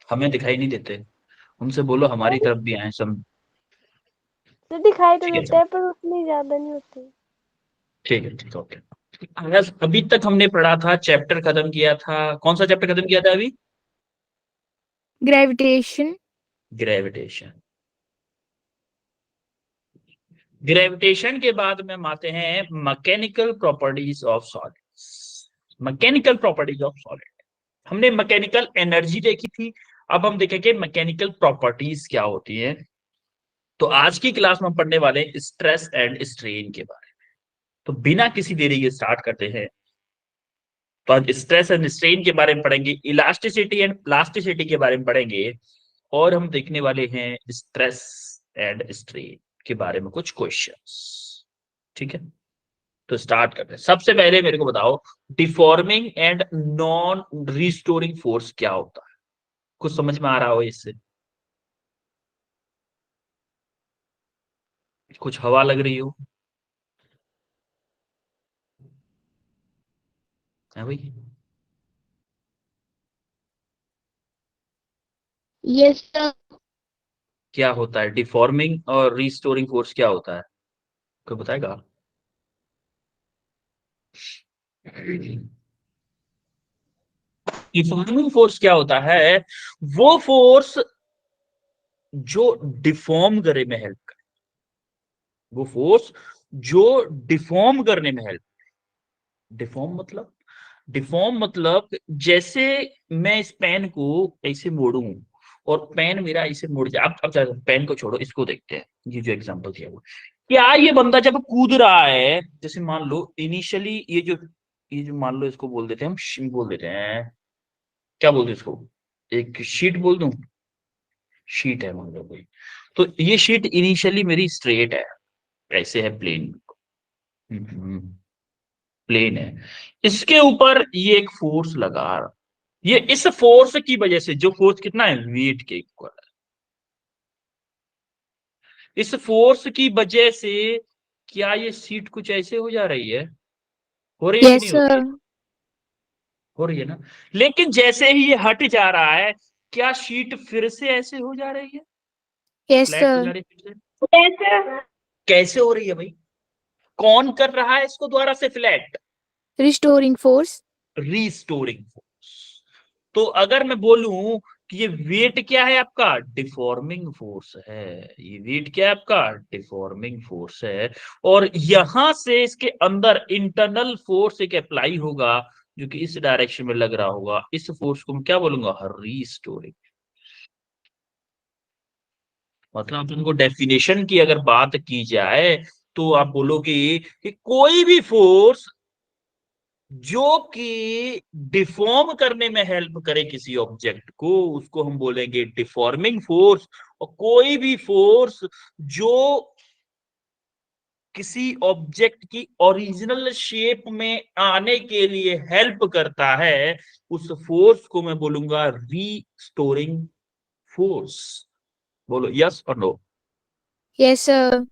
हमें दिखाई नहीं देते। उनसे बोलो हमारी तरफ भी आए सब। तो दिखाई तो ठीक देता है, है पर उतनी ज्यादा नहीं होती। ठीक है, ठीक है, ओके। अभी तक हमने पढ़ा था, चैप्टर खत्म किया था, कौन सा चैप्टर खत्म किया था अभी? ग्रेविटेशन। ग्रेविटेशन। ग्रेविटेशन के बाद में हम आते हैं mechanical properties of solids. Mechanical properties of solid. हमने मैकेनिकल एनर्जी देखी थी। अब हम देखेंगे मैकेनिकल प्रॉपर्टीज क्या होती है। तो आज की क्लास में हम पढ़ने वाले हैं स्ट्रेस एंड स्ट्रेन के बारे में। तो बिना किसी देरी के स्टार्ट करते हैं। तो आज स्ट्रेस एंड स्ट्रेन के बारे में पढ़ेंगे, इलास्टिसिटी एंड प्लास्टिसिटी के बारे में पढ़ेंगे, और हम देखने वाले हैं स्ट्रेस एंड स्ट्रेन के बारे में कुछ क्वेश्चंस। ठीक है, तो स्टार्ट करते हैं। सबसे पहले मेरे को बताओ, deforming and non restoring force क्या होता है? कुछ समझ में आ रहा हो इससे? कुछ हवा लग रही हो? है भाई? Yes sir. क्या होता है डिफॉर्मिंग और रिस्टोरिंग फोर्स, क्या होता है? कोई बताएगा? डिफॉर्मिंग फोर्स क्या होता है? वो फोर्स जो डिफॉर्म करने में हेल्प करे। वो फोर्स जो डिफॉर्म करने में हेल्प। डिफॉर्म मतलब, डिफॉर्म मतलब जैसे मैं इस पेन को ऐसे मोड़ू और पेन मेरा ऐसे मुड़ जाए। अब पेन को छोड़ो, इसको देखते हैं। ये जो एग्जांपल दिया हुआ, क्या ये बंदा जब कूद रहा है, जैसे मान लो इनिशियली ये जो मान लो, इसको बोल देते हैं हम, बोल देते हैं, क्या बोलते हैं इसको, एक शीट बोल दूं। शीट है मान लो कोई। तो ये शीट इनिशियली मेरी स्ट्रेट है, ऐसे है प्लेन। प्लेन है। इसके ऊपर ये एक फोर्स लगा। ये इस फोर्स की वजह से, जो फोर्स कितना है, वेट के इक्वल है। इस फोर्स की वजह से क्या ये सीट कुछ ऐसे हो जा रही है? हो रही है कि यस नहीं हो रही है? सर। हो रही है ना। लेकिन जैसे ही ये हट जा रहा है, क्या शीट फिर से ऐसे हो जा रही है? यस फ्लैट हो जा सर। रही है फिर से? कैसे? कैसे हो रही है भाई? कौन कर रहा है इसको दोबारा से flat? Restoring force. Restoring force. तो अगर मैं बोलूं कि ये वेट क्या है आपका, डिफॉर्मिंग फोर्स है। ये वेट क्या है आपका, डिफॉर्मिंग फोर्स है। और यहां से इसके अंदर इंटरनल फोर्स एक अप्लाई होगा, जो कि इस डायरेक्शन में लग रहा होगा। इस फोर्स को मैं क्या बोलूंगा, रीस्टोरिंग। मतलब उनको डेफिनेशन की अगर बात की जाए, तो आप बोलोगे कि कोई भी फोर्स जो कि डिफॉर्म करने में हेल्प करे किसी ऑब्जेक्ट को, उसको हम बोलेंगे डिफॉर्मिंग फोर्स। और कोई भी फोर्स जो किसी ऑब्जेक्ट की ओरिजिनल शेप में आने के लिए हेल्प करता है, उस फोर्स को मैं बोलूंगा रीस्टोरिंग फोर्स। बोलो यस और नो। Yes sir.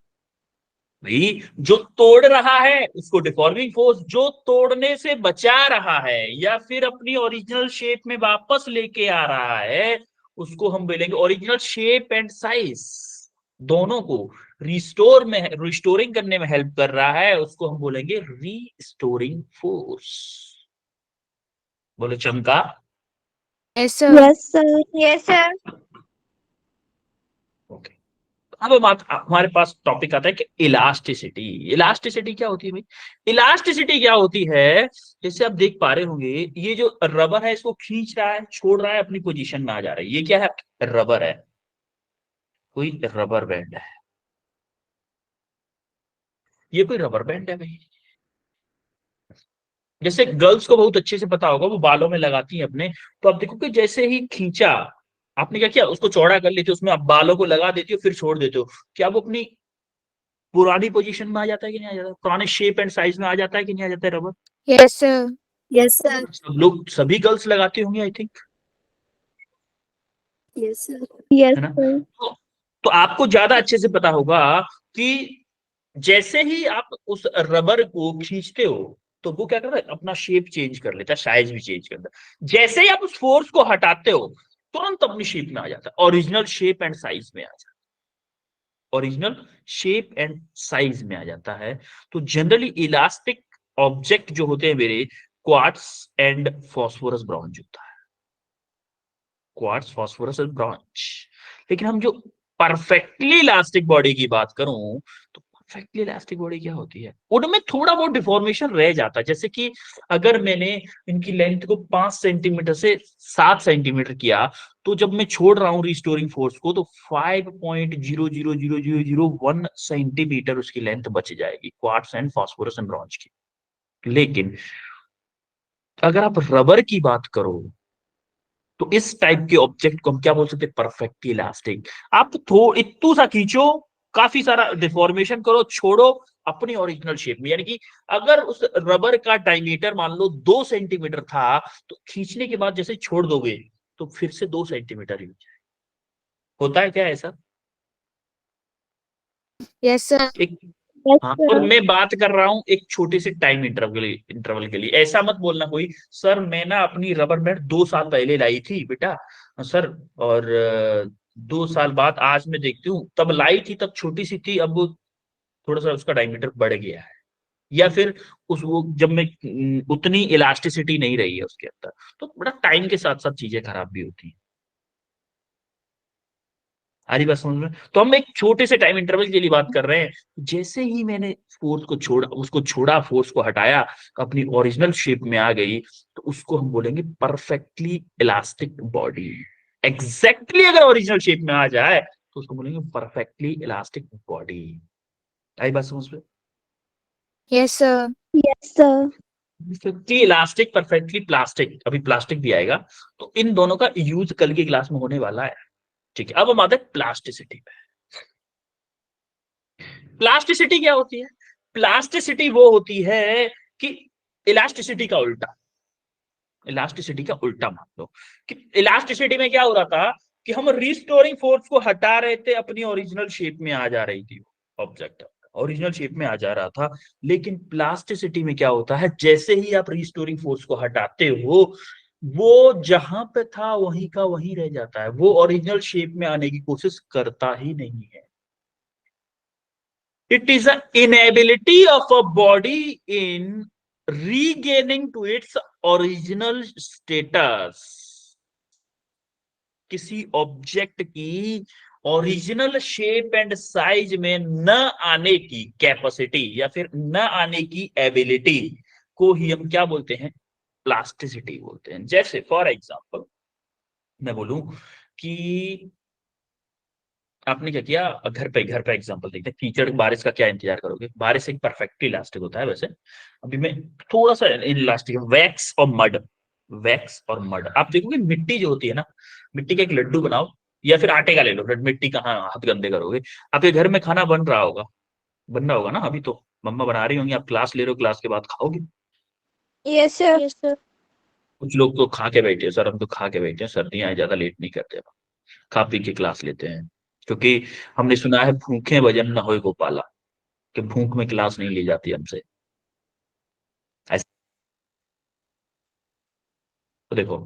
भाई, जो तोड़ रहा है उसको डिफॉर्मिंग फोर्स, जो तोड़ने से बचा रहा है या फिर अपनी ओरिजिनल शेप में वापस लेके आ रहा है, उसको हम बोलेंगे ओरिजिनल शेप एंड साइज। दोनों को रिस्टोरिंग करने में हेल्प कर रहा है, उसको हम बोलेंगे रीस्टोरिंग फोर्स। बोले चमका। Yes sir. Yes sir. Yes sir. Okay. अब हमारे पास टॉपिक आता है कि इलास्टिसिटी। इलास्टिसिटी क्या होती है भाई? इलास्टिसिटी क्या होती है? जैसे आप देख पा रहे होंगे, ये जो रबर है इसको खींच रहा है, छोड़ रहा है, अपनी पोजीशन में आ जा रहा है। ये क्या है? रबर है। कोई रबर बैंड है। ये कोई रबर बैंड है भाई। जैसे गर्ल्स को बहुत अच्छे से पता होगा, वो बालों में लगाती हैं अपने। तो आप देखो कि जैसे ही खींचा, आपने क्या किया, उसको चौड़ा कर लेते हो, उसमें आप बालों को लगा देती हो, फिर छोड़ देते हो। क्या वो अपनी पुरानी पोजीशन में आ जाता है कि नहीं आ जाता? पुराने शेप एंड साइज में आ जाता है कि नहीं आ जाता है rubber? Yes sir. Yes sir. सब लोग, सभी गर्ल्स लगाते होंगे I think, yes sir. Yes है ना? सर। तो आपको ज्यादा अच्छे से पता होगा कि जैसे ही आप उस रबर को खींचते हो, तो वो क्या करता है, अपना शेप चेंज कर लेता है, साइज भी चेंज करता है। जैसे ही आप उस फोर्स को हटाते हो, तुरंत अपनी शेप में आ जाता है, ओरिजिनल शेप एंड साइज में आ जाता है, ओरिजिनल शेप एंड साइज में आ जाता है। तो जनरली इलास्टिक ऑब्जेक्ट जो होते हैं मेरे, क्वार्ट्स एंड फास्फोरस ब्रॉन्ज होता है, क्वार्ट्स फास्फोरस एंड ब्रॉन्ज। लेकिन हम जो परफेक्टली इलास्टिक बॉडी की बात करूं, तो परफेक्टली इलास्टिक बॉडी क्या होती है, उनमें थोड़ा बहुत डिफॉर्मेशन रह जाता है। जैसे कि अगर मैंने इनकी लेंथ को 5 सेंटीमीटर से 7 सेंटीमीटर किया, तो जब मैं छोड़ रहा हूं रिस्टोरिंग फोर्स को, तो 5.0000001 सेंटीमीटर उसकी लेंथ बच जाएगी, quartz and phosphorus and bronze की। लेकिन अगर आप रबर की बात करो, तो इस टाइप के ऑब्जेक्ट को हम क्या बोल सकते हैं, परफेक्टली इलास्टिक। आप इतू सा खींचो, काफी सारा डिफॉर्मेशन करो, छोड़ो अपनी ओरिजिनल शेप में। यानी कि अगर उस रबर का डायमीटर मान लो 2 सेंटीमीटर था, तो खींचने के बाद जैसे छोड़ दोगे तो फिर से 2 सेंटीमीटर ही हो जाए। होता है क्या ऐसा? Yes, sir. एक Yes, हाँ, और sir. मैं बात कर रहा हूं एक छोटे से टाइम इंटरवल के लिए। ऐसा मत बोलना कोई, सर मैं ना अपनी रबर बैंड 2 साल पहले लाई थी बेटा सर, और 2 साल बाद आज मैं देखती हूँ, तब लाई थी तब छोटी सी थी, अब वो थोड़ा सा उसका डायमीटर बढ़ गया है। या फिर उस वो जब मैं उतनी इलास्टिसिटी नहीं रही है उसके अंदर। तो बड़ा टाइम के साथ साथ चीजें खराब भी होती हैं। आ रही बात समझ में? तो हम एक छोटे से टाइम इंटरवल के लिए बात कर रहे हैं। जैसे ही मैंने फोर्स को छोड़ा, उसको छोड़ा, फोर्स को हटाया, अपनी ओरिजिनल शेप में आ गई, तो उसको हम बोलेंगे परफेक्टली इलास्टिक बॉडी। एग्जैक्टली अगर ओरिजिनल शेप में आ जाए तो उसको बोलेंगे परफेक्टली इलास्टिक बॉडी। आई बात समझ में? Yes, sir. Yes, sir. Perfectly elastic, perfectly plastic, अभी प्लास्टिक भी आएगा। तो इन दोनों का यूज कल की क्लास में होने वाला है। ठीक है, अब हम आते हैं प्लास्टिसिटी पे। प्लास्टिसिटी क्या होती है? प्लास्टिसिटी वो होती है कि इलास्टिसिटी का उल्टा, इलास्टिसिटी का उल्टा मान लो कि इलास्टिसिटी में क्या हो रहा था कि हम रिस्टोरिंग फोर्स को हटा रहे थे, अपनी ओरिजिनल शेप में आ जा रही थी, ऑब्जेक्ट ओरिजिनल शेप में आ जा रहा था। लेकिन प्लास्टिसिटी में क्या होता है, जैसे ही आप रिस्टोरिंग फोर्स को हटाते हो, वो जहां पे था वहीं का वहीं रह जाता है, वो ओरिजिनल शेप में आने की कोशिश करता ही नहीं है। It is an inability of a body in regaining to its original status. किसी ऑब्जेक्ट की ओरिजिनल शेप एंड साइज में न आने की कैपेसिटी या फिर न आने की एबिलिटी को ही हम क्या बोलते हैं, प्लास्टिसिटी बोलते हैं। जैसे फॉर एग्जांपल मैं बोलूं कि आपने क्या किया, घर पे एग्जांपल देखते हैं, कीचड़ बारिश का क्या इंतजार करोगे, बारिश एक परफेक्टली इलास्टिक होता है वैसे। अभी मैं थोड़ा सा इलास्टिक, वैक्स और मड, वैक्स और मड। आप देखोगे मिट्टी जो होती है ना, मिट्टी का एक लड्डू बनाओ, या फिर आटे का ले लो, मिट्टी कहाँ हाथ गंदे करोगे। आपके घर में खाना बन रहा होगा, बन रहा होगा ना, अभी तो मम्मा बना रही होंगी, आप क्लास ले रहे हो, क्लास के बाद खाओगे। Yes, sir. Yes, sir. कुछ लोग तो खा के बैठे हैं, सर हम तो खा के बैठे हैं, सर्दियां हैं, ज्यादा लेट नहीं करते, खा पी के क्लास लेते हैं। क्योंकि हमने सुना है भूखे भजन न होए गोपाला, कि भूख में क्लास नहीं ली जाती हमसे। ऐसा तो देखो,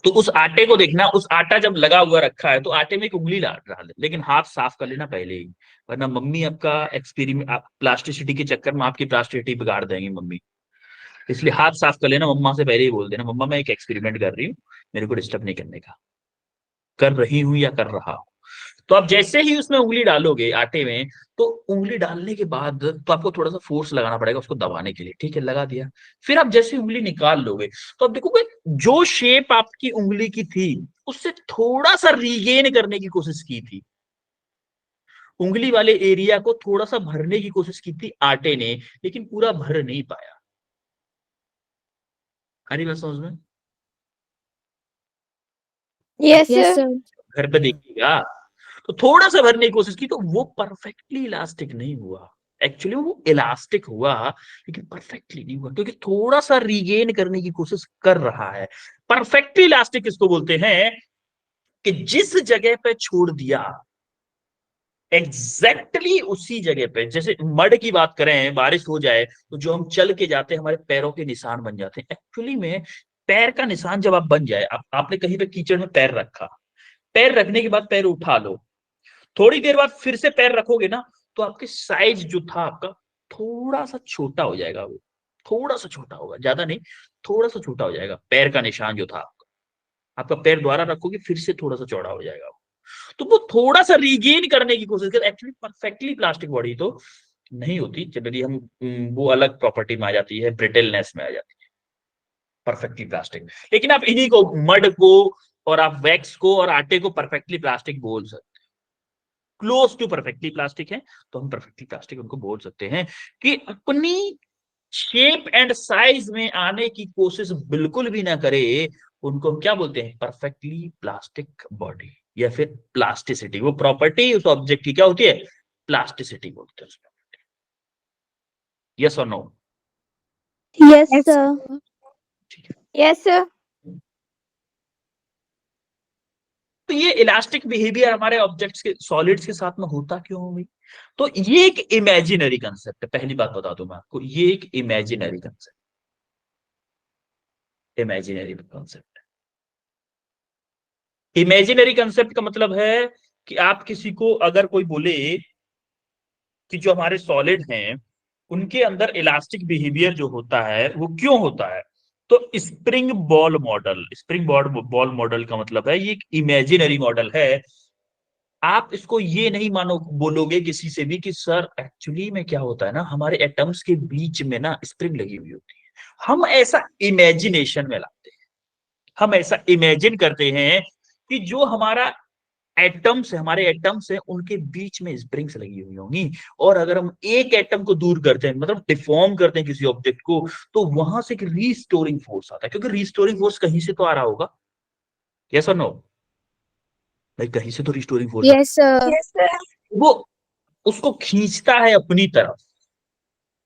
तो उस आटे को देखना, उस आटा जब लगा हुआ रखा है तो आटे में एक उंगली डाल दे, लेकिन हाथ साफ कर लेना पहले ही, वरना मम्मी आपका एक्सपेरिमेंट, प्लास्टिसिटी के चक्कर में आपकी प्लास्टिसिटी बिगाड़ देंगी मम्मी। इसलिए हाथ साफ कर लेना, मम्मा से पहले ही बोल देना, मम्मा मैं एक एक्सपेरिमेंट कर रही हूँ, मेरे को डिस्टर्ब नहीं करने का, कर रही हूँ या कर रहा हूँ। तो आप जैसे ही उसमें उंगली डालोगे आटे में, तो उंगली डालने के बाद तो आपको थोड़ा सा फोर्स लगाना पड़ेगा उसको दबाने के लिए, ठीक है, लगा दिया। फिर आप जैसे उंगली निकाल लोगे, तो आप देखोगे जो शेप आपकी उंगली की थी उससे थोड़ा सा रीगेन करने की कोशिश की थी, उंगली वाले एरिया को थोड़ा सा भरने की कोशिश की थी आटे ने, लेकिन पूरा भर नहीं पाया। हरी बात समझ में? Yes, Yes, sir. sir. घर पे देखिएगा, तो थोड़ा सा भरने की कोशिश की, तो वो परफेक्टली इलास्टिक नहीं हुआ। एक्चुअली वो इलास्टिक हुआ, लेकिन परफेक्टली नहीं हुआ, क्योंकि थोड़ा सा रीगेन करने की कोशिश कर रहा है। परफेक्टली इलास्टिक किसको बोलते हैं, कि जिस जगह पे छोड़ दिया एग्जैक्टली उसी जगह पे, जैसे मड की बात करें, बारिश हो जाए तो जो हम चल के जाते हैं हमारे पैरों के निशान बन जाते हैं, एक्चुअली में पैर का निशान जब आप बन जाए, आपने कहीं पे कीचड़ में पैर रखा, पैर रखने के बाद पैर उठा लो, थोड़ी देर बाद फिर से पैर रखोगे ना, तो आपके साइज जो था आपका थोड़ा सा छोटा हो जाएगा, वो थोड़ा सा छोटा होगा, ज्यादा नहीं, थोड़ा सा छोटा हो जाएगा। पैर का निशान जो था आपका पैर द्वारा रखोगे फिर से थोड़ा सा चौड़ा हो जाएगा। तो वो थोड़ा सा रिगेन करने की कोशिश कर, एक्चुअली परफेक्टली प्लास्टिक बॉडी तो नहीं होती जनरली, हम वो अलग प्रॉपर्टी में आ जाती है, ब्रिटलनेस में आ जाती है परफेक्टली प्लास्टिक। लेकिन आप इन्हीं को, मड को और आप वैक्स को और आटे को परफेक्टली प्लास्टिक बोल सकते, क्लोज टू परफेक्टली प्लास्टिक है, तो हम परफेक्टली प्लास्टिक उनको बोल सकते हैं। कि अपनी शेप एंड साइज में आने की कोशिश बिल्कुल भी ना करे, उनको हम क्या बोलते हैं, परफेक्टली प्लास्टिक बॉडी या फिर प्लास्टिसिटी। वो प्रॉपर्टी उस ऑब्जेक्ट की क्या होती है, प्लास्टिसिटी बोलते हैं उसको। यस और no? Yes, Yes, sir. sir. Yes, sir. तो ये इलास्टिक बिहेवियर हमारे ऑब्जेक्ट्स के, सॉलिड्स के साथ में होता क्यों भाई? तो ये एक इमेजिनरी कंसेप्ट है, पहली बात बता दूं मैं आपको, ये एक imaginary concept, imaginary concept. Imaginary concept का मतलब है कि आप किसी को अगर कोई बोले कि जो हमारे सॉलिड हैं उनके अंदर इलास्टिक बिहेवियर जो होता है वो क्यों होता है, तो spring ball model, spring ball model का मतलब है ये एक इमेजिनरी मॉडल है। आप इसको ये नहीं मानो, बोलोगे किसी से भी कि सर एक्चुअली में क्या होता है ना, हमारे एटम्स के बीच में ना स्प्रिंग लगी हुई होती है, हम ऐसा इमेजिनेशन में लाते हैं, हम ऐसा इमेजिन करते हैं कि जो हमारा एटम्स है, हमारे एटम्स है, उनके बीच में स्प्रिंग्स लगी हुई होंगी। और अगर हम एक एटम को दूर करते हैं, मतलब डिफॉर्म करते हैं किसी ऑब्जेक्ट को, तो वहां से एक रीस्टोरिंग फोर्स आता है, क्योंकि रीस्टोरिंग फोर्स कहीं से तो आ रहा होगा। यस और नो? भाई कहीं से तो restoring force Yes, sir. Yes, sir. वो उसको खींचता है अपनी तरफ,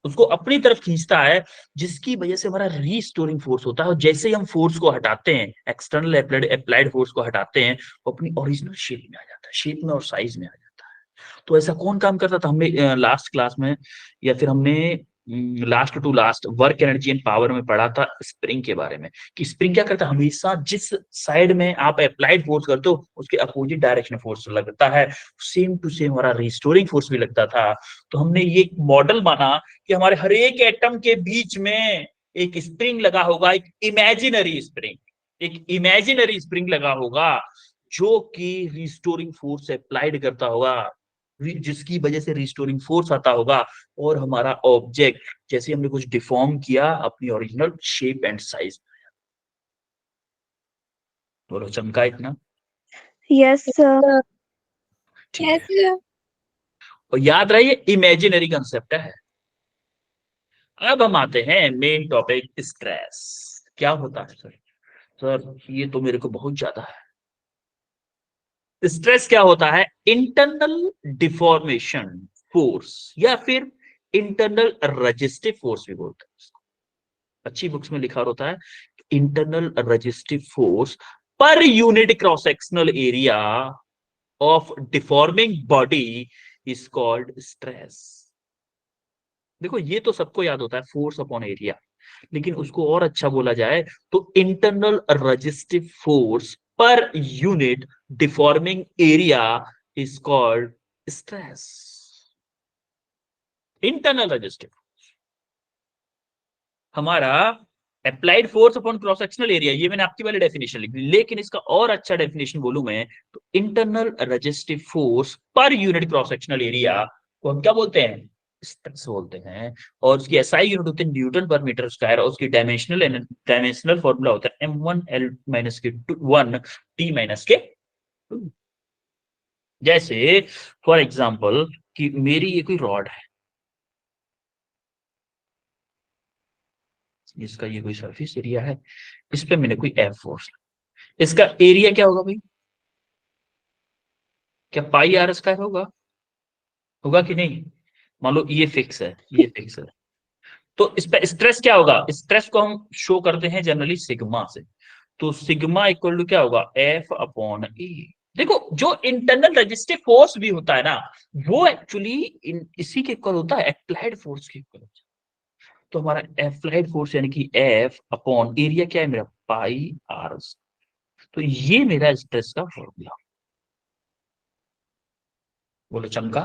उसको अपनी तरफ खींचता है, जिसकी वजह से हमारा रीस्टोरिंग फोर्स होता है। और जैसे ही हम फोर्स को हटाते हैं, एक्सटर्नल अप्लाइड फोर्स को हटाते हैं, वो अपनी ओरिजिनल शेप में आ जाता है, शेप में और साइज में आ जाता है। तो ऐसा कौन काम करता था? हमने लास्ट क्लास में या फिर हमने last to last work energy and power में पढ़ा था स्प्रिंग के बारे में, कि स्प्रिंग क्या करता है, हमेशा जिस साइड में आप अप्लाइड फोर्स करते हो उसके अपोजिट डायरेक्शन में फोर्स लगता है, सेम टू सेम हमारा रिस्टोरिंग फोर्स भी लगता था। तो हमने ये मॉडल माना कि हमारे हर एक एटम के बीच में एक स्प्रिंग लगा होगा, एक इमेजिनरी स्प्रिंग, एक इमेजिनरी स्प्रिंग लगा होगा, जो कि रिस्टोरिंग फोर्स अप्लाइड करता होगा, जिसकी वजह से रिस्टोरिंग फोर्स आता होगा, और हमारा ऑब्जेक्ट जैसे हमने कुछ डिफॉर्म किया अपनी ओरिजिनल शेप एंड साइज। बोलो चमका इतना? Yes, sir. Sir. ठीक Yes, है, sir. और याद रहे ये इमेजिनरी कंसेप्ट है। अब हम आते हैं मेन टॉपिक, स्ट्रेस। क्या होता है सर? सर ये तो मेरे को बहुत ज्यादा है। स्ट्रेस क्या होता है? इंटरनल डिफॉर्मेशन फोर्स या फिर इंटरनल रजिस्टिव फोर्स भी बोलते हैं इसको। अच्छी बुक्स में लिखा होता है internal resistive force per unit cross sectional area of deforming body is called stress. देखो ये तो सबको याद होता है फोर्स अपॉन एरिया, लेकिन उसको और अच्छा बोला जाए तो internal resistive force per unit deforming area is called stress. Internal resistive हमारा applied force upon cross sectional area, ये मैंने आपकी वाली डेफिनेशन लिखी, लेकिन इसका और अच्छा डेफिनेशन बोलूं मैं तो internal resistive force per unit cross sectional area को हम क्या बोलते हैं? स्ट्रेस बोलते हैं। और उसकी एसआई यूनिट होती है न्यूटन पर मीटर स्क्वायर, और उसकी डायमेंशनल फॉर्मूला होता है m1l-1 t-2। जैसे फॉर एग्जांपल कि मेरी ये कोई रॉड है, इसका ये कोई सरफेस एरिया है, इस पे मैंने कोई एफ फोर्स, इसका एरिया क्या होगा भाई? क्या पाई आर स्क्वायर होगा? होगा कि नहीं? मान लो ये फिक्स है, ये फिक्स है, तो इस पे स्ट्रेस क्या होगा? स्ट्रेस को हम शो करते हैं जनरली सिग्मा से। तो सिग्मा इक्वल टू क्या होगा? एफ अपॉन ए। देखो जो इंटरनल रजिस्टिव फोर्स भी होता है ना, वो एक्चुअली इसी के इक्वल होता है, अप्लाइड फोर्स के इक्वल होता है। तो हमारा एप्लाइड फोर्स यानी कि एफ अपॉन एरिया क्या है मेरा, पाई आर। तो ये मेरा स्ट्रेस का फॉर्मूला। बोलो चमका।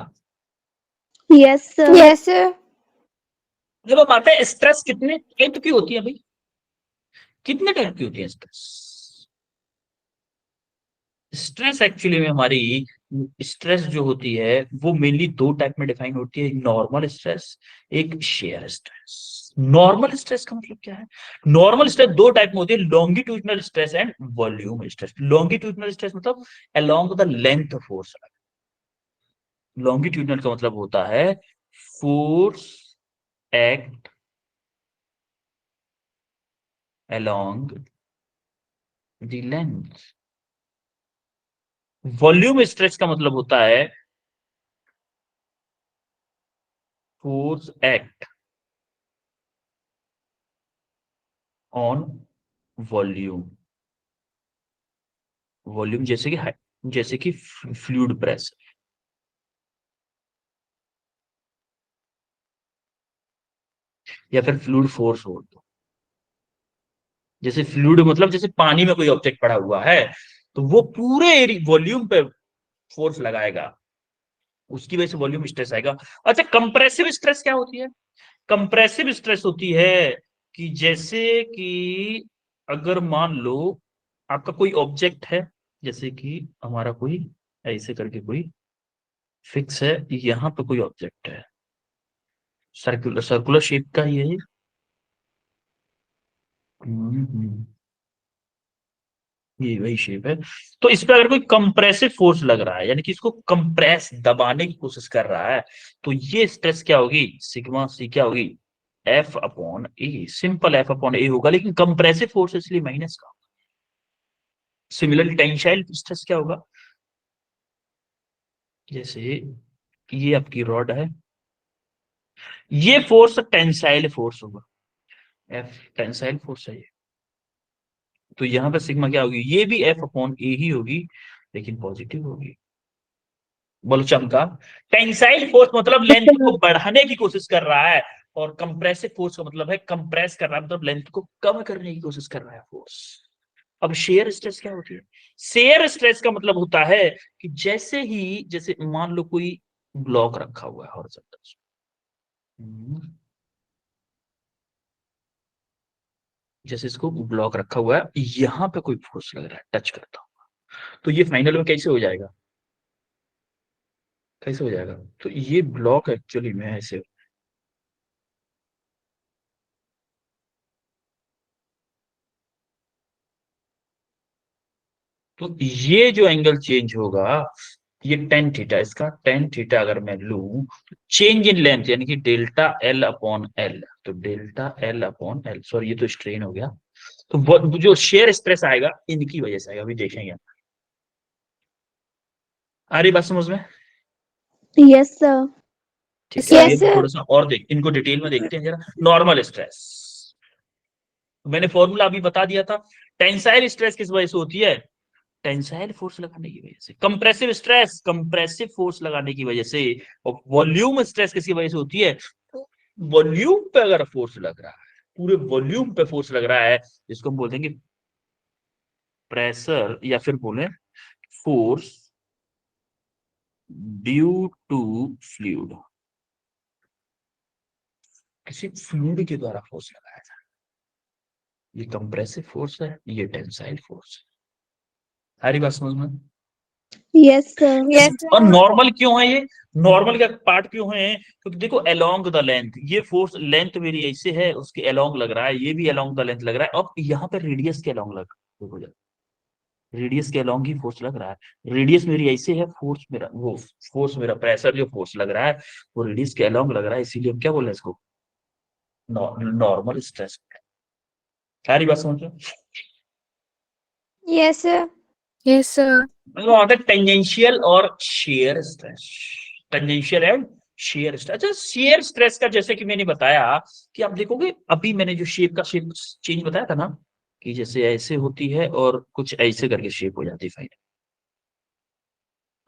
Yes, sir. Yes, sir. जब हम आते हैं स्ट्रेस कितने टाइप की होती है भाई, कितने टाइप की होती है स्ट्रेस? स्ट्रेस एक्चुअली में हमारी स्ट्रेस जो होती है वो मेनली दो टाइप में डिफाइन होती है, एक नॉर्मल स्ट्रेस, एक शेयर स्ट्रेस। नॉर्मल स्ट्रेस का मतलब क्या है? नॉर्मल स्ट्रेस दो टाइप में होती है, longitudinal stress and volume stress. Longitudinal stress मतलब along the length force. Longitudinal का मतलब होता है force act along the length. Volume stress का मतलब होता है force act on volume. Volume जैसे कि फ्लूइड प्रेस या फिर फ्लूइड फोर्स हो। जैसे फ्लूइड मतलब जैसे पानी में कोई ऑब्जेक्ट पड़ा हुआ है तो वो पूरे वॉल्यूम पे फोर्स लगाएगा, उसकी वजह से वॉल्यूम स्ट्रेस आएगा। अच्छा, कंप्रेसिव स्ट्रेस क्या होती है? कंप्रेसिव स्ट्रेस होती है कि जैसे कि अगर मान लो आपका कोई ऑब्जेक्ट है, जैसे कि हमारा कोई ऐसे करके कोई फिक्स है, यहां पे कोई ऑब्जेक्ट है, सर्कुलर सर्कुलर शेप का ही है। हम्म, ये वही शेप है। तो इस पे अगर कोई कंप्रेसिव फोर्स लग रहा है, यानी कि इसको कंप्रेस दबाने की कोशिश कर रहा है, तो ये स्ट्रेस क्या होगी, सिग्मा सी क्या होगी, एफ अपॉन ए। सिंपल एफ अपॉन ए होगा, लेकिन कंप्रेसिव फोर्स इसलिए माइनस का। सिमिलरली टेंसाइल स्ट्रेस क्या होगा, जैसे ये आपकी रॉड है, ये फोर्स टेंसाइल फोर्स होगा, एफ टेंसाइल फोर्स है ये। तो यहां पर सिग्मा क्या होगी, ये भी एफ अपॉन ए ही होगी, लेकिन पॉजिटिव होगी। बोलो चमका। टेंसाइल फोर्स मतलब Yes, लेंथ sir. को बढ़ाने की कोशिश कर रहा है, और कंप्रेसिव फोर्स का मतलब है कंप्रेस कर रहा है, मतलब लेंथ को कम करने की कोशिश कर रहा है फोर्स। अब शेयर स्ट्रेस क्या होती है? शेयर स्ट्रेस का मतलब होता है कि जैसे मान लो कोई ब्लॉक रखा हुआ है हॉरिजॉन्टल, जैसे इसको ब्लॉक रखा हुआ है, यहां पे कोई फोर्स लग रहा है टच करता हुआ, तो ये फाइनल में कैसे हो जाएगा, कैसे हो जाएगा? तो ये ब्लॉक एक्चुअली में ऐसे, तो ये जो एंगल चेंज होगा, ये टेन थीटा, इसका टेन थीटा अगर मैं लूं, तो चेंज इन लेंथ यानी कि डेल्टा एल अपॉन एल, तो delta L upon L, sorry ये तो स्ट्रेन हो गया। तो वो जो शेयर स्ट्रेस आएगा इनकी वजह से आएगा, अभी देखेंगे। आ रही बात समझ में? Yes, sir. ठीक है, अभी Yes, हम sir. थोड़ा सा और इनको डिटेल में देखते हैं जरा। नॉर्मल स्ट्रेस मैंने फॉर्मूला अभी बता दिया था। टेंसाइल स्ट्रेस किस वजह से होती है, टेंसाइल फोर्स लगाने की वजह से। कंप्रेसिव स्ट्रेस कंप्रेसिव फोर्स लगाने की वजह से। और वॉल्यूम स्ट्रेस किसकी वजह से होती है, वॉल्यूम पे अगर फोर्स लग रहा है, पूरे वॉल्यूम पे फोर्स लग रहा है, जिसको हम बोलते हैं कि प्रेशर, या फिर बोले फोर्स ड्यू टू फ्लूइड, किसी फ्लूइड के द्वारा फोर्स लगाया जाए, ये कंप्रेसिव फोर्स है, ये टेंसाइल फोर्स है। सारी बात समझ में? Yes, sir. Yes, और sir. नॉर्मल क्यों है ये, नॉर्मल का पार्ट क्यों है, क्योंकि देखो अलोंग द लेंथ, ये फोर्स लेंथ मेरी ऐसे है, उसके अलोंग लग रहा है, ये भी अलोंग द लेंथ लग रहा है, अब यहाँ पे रेडियस के अलोंग लग, देखो जरा, रेडियस के अलोंग ही फोर्स लग रहा है। रेडियस मेरी ऐसे है, फोर्स मेरा प्रेशर जो फोर्स लग रहा है वो रेडियस के अलोंग लग रहा है, इसीलिए हम क्या बोल रहे हैं इसको, नॉर्मल स्ट्रेस। सारी बात समझ में? Yes, sir. Yes, sir. मतलब आता है टेंजेंशियल और shear stress. Tangential and shear stress. अच्छा, शेयर स्ट्रेस का जैसे कि मैंने बताया कि आप देखोगे अभी मैंने जो शेप चेंज बताया था ना, कि जैसे ऐसे होती है और कुछ ऐसे करके शेप हो जाती है, फाइनल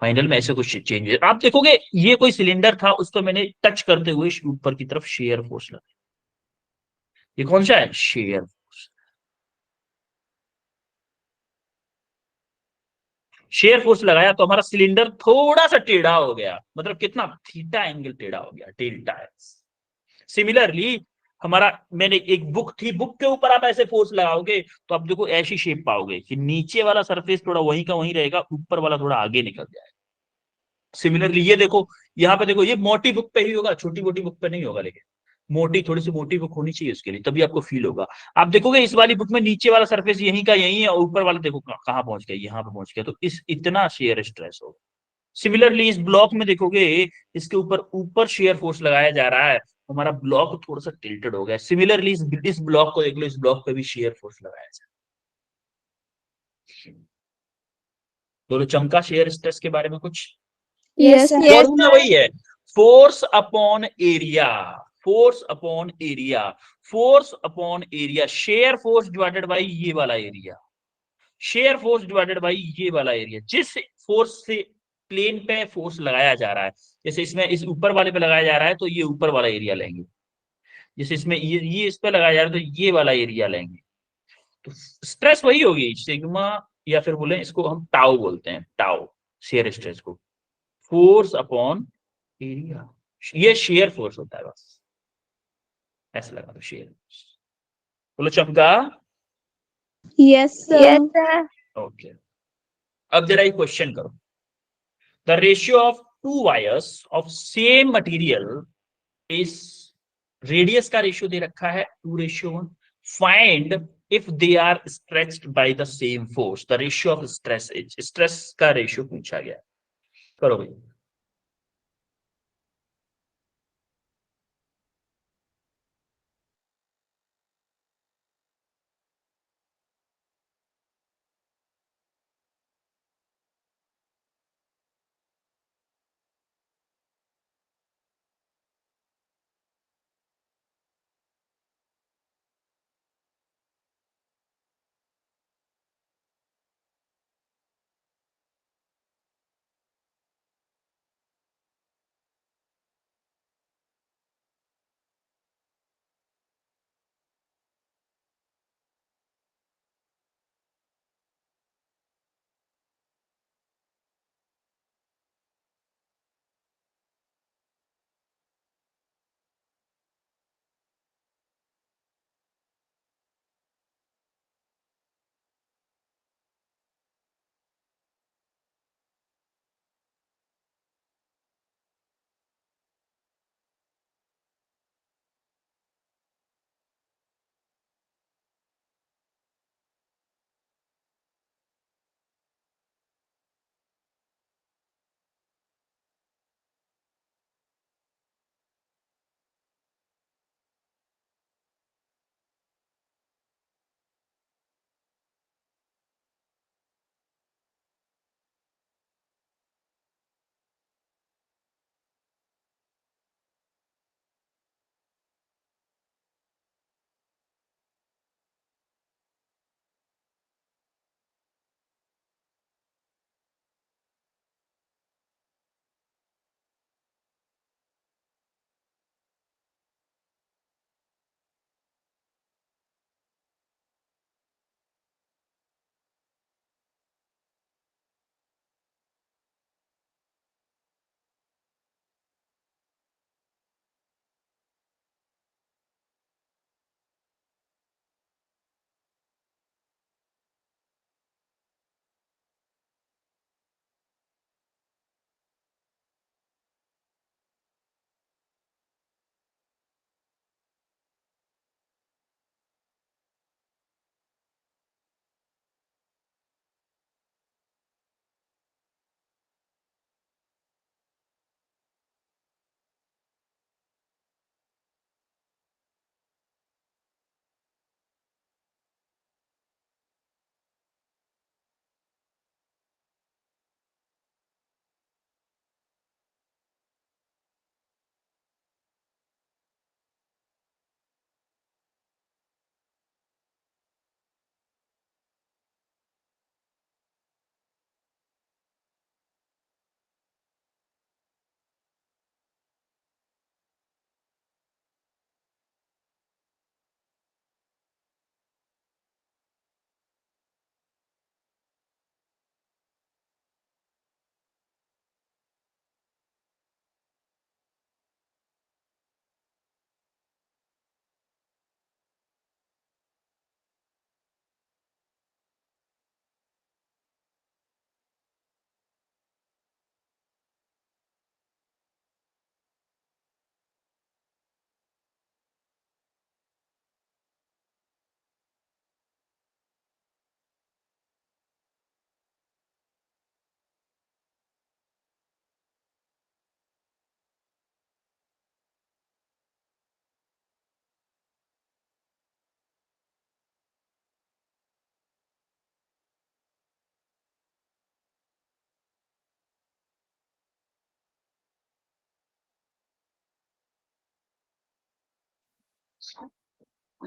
फाइनल में ऐसे कुछ चेंज है। आप देखोगे ये कोई सिलेंडर था, उस पर मैंने टच करते हुए ऊपर की तरफ शेयर फोर्स लगा, ये कौन सा है? Shear force. शेयर फोर्स लगाया तो हमारा सिलेंडर थोड़ा सा टेढ़ा हो गया, मतलब कितना? थीटा एंगल टेढ़ा हो गया, डेल्टा एक्स। सिमिलरली हमारा, मैंने एक बुक थी, बुक के ऊपर आप ऐसे फोर्स लगाओगे तो आप देखो ऐसी शेप पाओगे कि नीचे वाला सरफेस थोड़ा वहीं का वहीं रहेगा, ऊपर वाला थोड़ा आगे निकल जाएगा। सिमिलरली ये देखो, यहाँ पे देखो, ये मोटी बुक पे ही होगा, छोटी मोटी बुक पे नहीं होगा, लेकिन मोटी, थोड़ी सी मोटी बुक होनी चाहिए उसके लिए, तभी आपको फील होगा। आप देखोगे इस वाली बुक में नीचे वाला सरफेस यहीं का यहीं है, और ऊपर वाला देखो कहाँ पहुंच गया, यहाँ पे पहुंच गया, तो इस इतना शेयर स्ट्रेस होगा। सिमिलरली इस ब्लॉक में देखोगे, इसके ऊपर ऊपर शेयर फोर्स लगाया जा रहा है, हमारा ब्लॉक थोड़ा सा टिल्टेड हो गया। सिमिलरली इस ब्लॉक को देख लो, इस ब्लॉक पे भी शेयर फोर्स लगाया जा रहा है। तो चमका शेयर स्ट्रेस के बारे में कुछ? Yes, sir. फॉर्मूला वही है, force upon area, force upon area, force upon area, shear force divided by ये वाला area, shear force divided by ये वाला एरिया। जिस फोर्स से प्लेन पे फोर्स लगाया जा रहा है, जैसे इसमें इस ऊपर वाले पे लगाया जा रहा है तो ये ऊपर वाला एरिया लेंगे, जैसे इसमें ये इस पे लगाया जा रहा है तो ये वाला एरिया लेंगे। तो स्ट्रेस वही होगी, सिग्मा, या फिर बोले इसको हम टाउ बोलते हैं, टाउ, शेयर स्ट्रेस को, फोर्स अपॉन एरिया। ये शेयर फोर्स होता है, बस ऐसा लगा दो, शेयर फोर्स। बोलो चमका। Yes, sir. ओके, अब जरा एक क्वेश्चन करो। The ratio of two wires of same material is, radius का रेशियो दे रखा है 2:1। Find if they are stretched by the same force, the ratio of stress is, stress का रेशियो पूछा गया। करो भाई।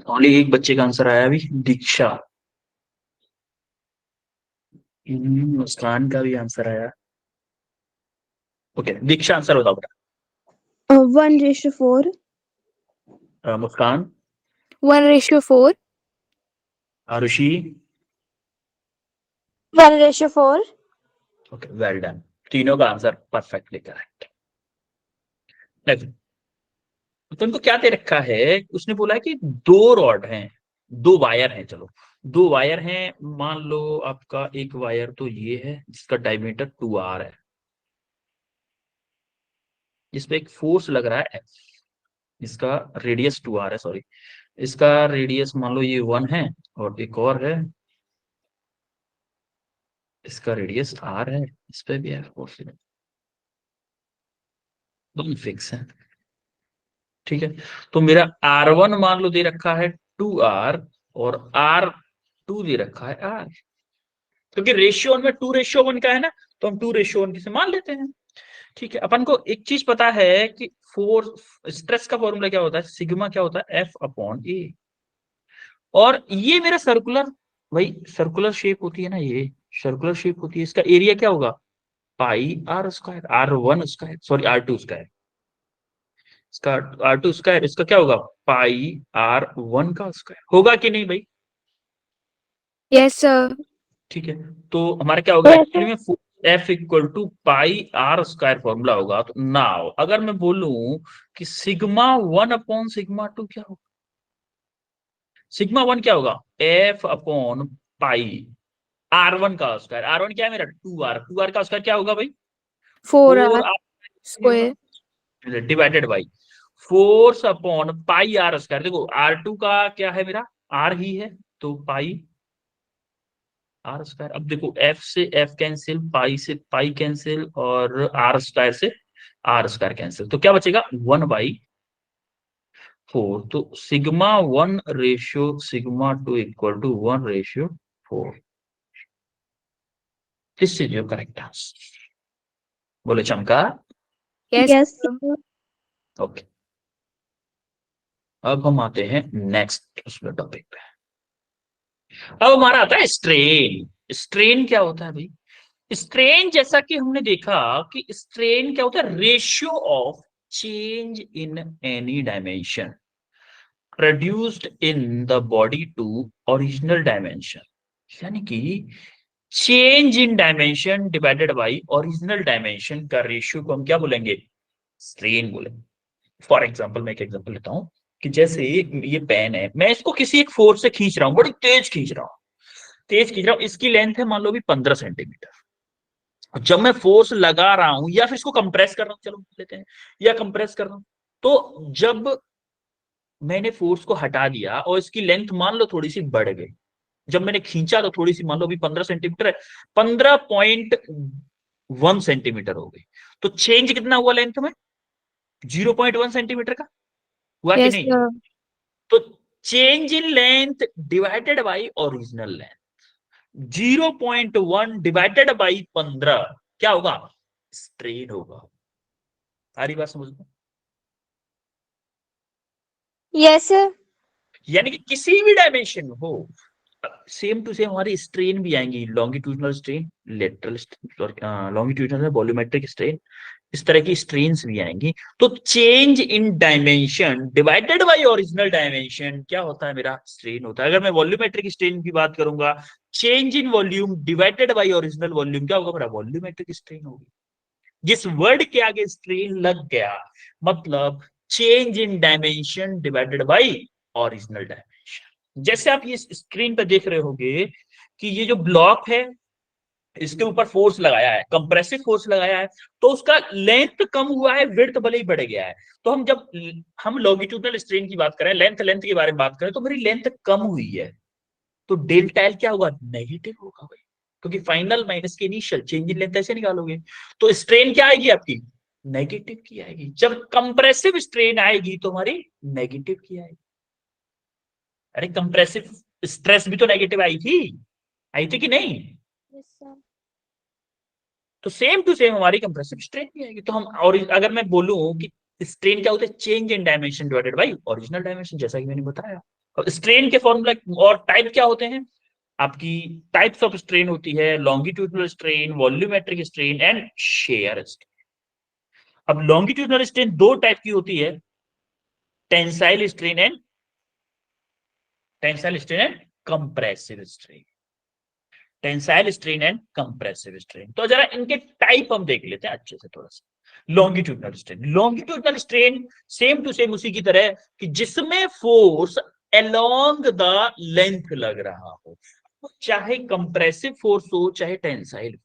ओनली एक बच्चे का आंसर आया अभी, दीक्षा। मुस्कान का भी आंसर आया। ओके, दीक्षा आंसर बताओ बेटा। 1:4. मुस्कान, 1:4. आरुषि, 1:4. ओके वेल डन, तीनों का आंसर परफेक्टली करेक्ट। नेक्स्ट, तुमको क्या दे रखा है, उसने बोला है कि दो रॉड हैं, दो वायर हैं, चलो दो वायर हैं, मान लो आपका एक वायर तो ये है जिसका डायमीटर 2r है, जिसपे एक फोर्स लग रहा है F, इसका रेडियस 2r है, सॉरी इसका रेडियस मान लो ये 1 है, और एक और है इसका रेडियस r है, इस पे भी F फोर्स है, दोनों फिक्स है। ठीक है, तो मेरा R1 मान लो दे रखा है 2r, और R2 दे रखा है r, क्योंकि रेशियो में 2:1 का है ना, तो हम 2:1 से मान लेते हैं। ठीक है, अपन को एक चीज पता है कि फोर्स स्ट्रेस का फॉर्मूला क्या होता है, सिग्मा क्या होता है, F/A। और ये मेरा सर्कुलर, भाई सर्कुलर शेप होती है ना, ये सर्कुलर शेप होती है, इसका एरिया क्या होगा, πr², R1², सॉरी R2², इसका R2², इसका क्या होगा, πr1 का स्क्वायर, होगा कि नहीं भाई। Yes, sir. ठीक है, तो हमारा क्या होगा Yes, एक्चुअली में, F=πr² फॉर्मूला होगा। तो नाउ अगर मैं बोलूं कि σ1/σ2 क्या होगा, σ1 क्या होगा, F/π r1 का स्क्वायर, r1 क्या है मेरा 2r का स्क्वायर क्या होगा भाई, 4R 4r square. Divided by फोर्स/πr²। देखो r2 का क्या है मेरा, r ही है, तो πr²। अब देखो f से f कैंसिल, पाई से पाई कैंसिल, और r² से r² कैंसिल, तो क्या बचेगा 1/4। तो σ1/σ2 = 1/4। This is your correct answer. बोले चमका। Yes, yes, sir. sir. Okay, अब हम आते हैं नेक्स्ट उसमें टॉपिक पे। अब हमारा आता है स्ट्रेन। स्ट्रेन क्या होता है भाई, स्ट्रेन जैसा कि हमने देखा कि स्ट्रेन क्या होता है, ratio of change in any dimension produced in the body to original dimension, यानी कि change in dimension divided by original dimension का रेशियो को हम क्या बोलेंगे, स्ट्रेन बोलेंगे। फॉर एग्जाम्पल मैं एक एग्जाम्पल लेता हूं कि जैसे ये पेन है, मैं इसको किसी एक फोर्स से खींच रहा हूं, बड़ी तेज खींच रहा हूं, इसकी लेंथ है मान लो भी 15 सेंटीमीटर। जब मैं फोर्स लगा रहा हूं या फिर इसको कंप्रेस कर रहा हूं, चलो लेते हैं, या कंप्रेस कर रहा हूं, तो जब मैंने फोर्स को हटा दिया और इसकी लेंथ मान लो थोड़ी सी बढ़ गई, जब मैंने खींचा तो थोड़ी सी, मान लो अभी 15 सेंटीमीटर है, 15.1 सेंटीमीटर हो गई, तो चेंज कितना हुआ लेंथ में, 0.1 सेंटीमीटर का हुआ कि Yes, नहीं। sir. तो change in length divided by original length, 0.1 divided by 15 क्या होगा, स्ट्रेन होगा। सारी बात समझ लो, Yes, sir. यानी कि किसी भी डायमेंशन में हो, सेम टू सेम हमारी स्ट्रेन भी आएंगी, लॉन्गिट्यूडनल स्ट्रेन, लेटरल, लॉन्गिट्यूडनल में वॉल्यूमेट्रिक स्ट्रेन, इस तरह की स्ट्रेन्स भी आएंगी। तो change in dimension divided by original dimension क्या होता है, मेरा स्ट्रेन होता है। अगर मैं वॉल्यूमेट्रिक स्ट्रेन की बात करूंगा, change in volume divided by original volume क्या होगा, मेरा वॉल्यूमेट्रिक स्ट्रेन होगी। जिस वर्ड के आगे स्ट्रेन लग गया, मतलब change in dimension divided by original dimension. जैसे आप ये स्क्रीन पे देख रहे होंगे कि ये जो ब्लॉक है, इसके ऊपर फोर्स लगाया है, कंप्रेसिव फोर्स लगाया है, तो उसका लेंथ कम हुआ है, विड्थ भले ही बढ़ गया है। तो हम जब हम लॉन्गिट्यूडनल स्ट्रेन की बात करें, लेंथ के बारे में बात करें, तो मेरी लेंथ कम हुई है, तो डेल्टा एल क्या होगा, नेगेटिव होगा भाई, क्योंकि फाइनल माइनस के इनिशियल, चेंज इन लेंथ ऐसे निकालोगे, तो स्ट्रेन क्या आएगी आपकी, नेगेटिव की आएगी। जब कंप्रेसिव स्ट्रेन आएगी तो हमारी नेगेटिव की आएगी। अरे कंप्रेसिव स्ट्रेस भी तो नेगेटिव आई थी कि नहीं। Yes, sir. तो सेम टू सेम हमारी कंप्रेसिव स्ट्रेन भी आएगी। तो हम, और अगर मैं बोलूं कि स्ट्रेन क्या होता है? Change in dimension divided by original dimension, जैसा कि मैंने बताया। और स्ट्रेन के फॉर्मूला और टाइप क्या होते हैं? आपकी टाइप्स ऑफ स्ट्रेन होती है longitudinal strain, volumetric strain and shear strain. अब लॉन्गिट्यूडनल स्ट्रेन दो टाइप की होती है, tensile strain and compressive strain. Tensile strain and compressive strain. तो जरा इनके टाइप हम देख लेते हैं अच्छे से थोड़ा सा। Longitudinal strain same to same उसी की तरह कि जिसमें फोर्स अलोंग द लेंथ लग रहा हो, चाहे कंप्रेसिव फोर्स हो चाहे टेंसाइल।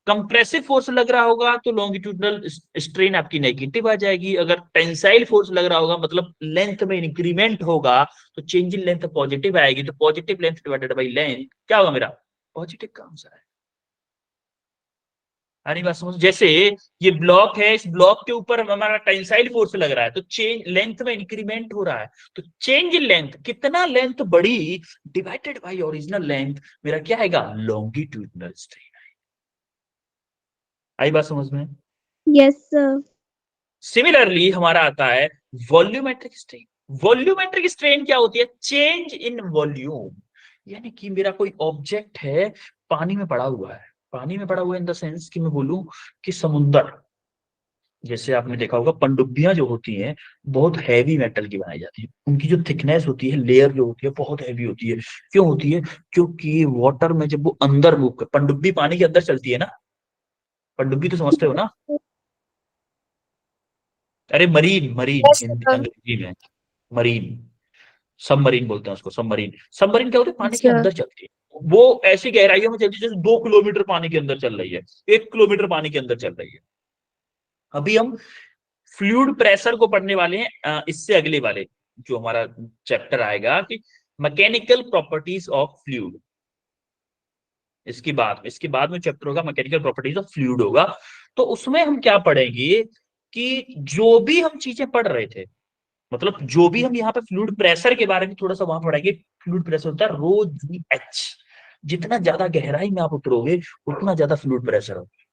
कंप्रेसिव फोर्स लग रहा होगा तो लॉन्गिट्यूडनल स्ट्रेन आपकी नेगेटिव आ जाएगी। अगर टेंसाइल फोर्स लग रहा होगा मतलब लेंथ में इंक्रीमेंट होगा तो चेंज इन लेंथ पॉजिटिव आएगी। तो positive length divided by length क्या होगा मेरा? पॉजिटिव का आंसर है। अरे बात समझ, जैसे ये ब्लॉक है, इस ब्लॉक के ऊपर हमारा टेंसाइल फोर्स लग रहा है तो चेंज लेंथ में इंक्रीमेंट हो रहा है, तो चेंज इन लेंथ, कितना लेंथ बढ़ी डिवाइडेड बाय ओरिजिनल लेंथ, मेरा क्या आएगा? Longitudinal strain. आई बात समझ में? Yes, sir. सिमिलरली हमारा आता है वॉल्यूमेट्रिक स्ट्रेन। वॉल्यूमेट्रिक स्ट्रेन क्या होती है? चेंज इन वॉल्यूम, यानी कि मेरा कोई ऑब्जेक्ट है पानी में पड़ा हुआ है, पानी में पड़ा हुआ इन द सेंस कि मैं बोलूं कि समुंदर, जैसे आपने देखा होगा पनडुब्बियां जो होती हैं बहुत हैवी मेटल की बनाई जाती है, उनकी जो थिकनेस होती है, लेयर जो होती है बहुत हैवी होती है। क्यों होती है? क्योंकि वाटर में जब वो अंदर मूव कर, पनडुब्बी पानी के अंदर चलती है ना, पनडुब्बी तो समझते हो ना? अरे मरीन, मरीन Yes, sir. अंग्रेजी में मरीन, सबमरीन बोलते हैं उसको, सबमरीन। सबमरीन क्या होती है? पानी Yes, के sir. अंदर चलती है, वो ऐसी गहराइयों में चलती है जैसे 2 किलोमीटर पानी के अंदर चल रही है, 1 किलोमीटर पानी के अंदर चल रही है। अभी हम फ्लूइड प्रेशर को पढ़ने वाले हैं, इससे अगले वाले जो हमारा चैप्टर आएगा कि मैकेनिकल प्रॉपर्टीज ऑफ फ्लूइड। इसके बाद में चैप्टर होगा मैकेनिकल प्रॉपर्टीज ऑफ फ्लूइड होगा। तो उसमें हम क्या पढ़ेंगे कि जो भी हम चीजें पढ़ रहे थे, मतलब जो भी हम यहाँ पे फ्लूइड प्रेशर के बारे में थोड़ा सा वहां पढ़ेंगे। फ्लूइड प्रेशर होता है रो जी एच, जितना ज्यादा गहराई में आप उतरोगे उतना ज्यादा फ्लूइड प्रेशर होगा।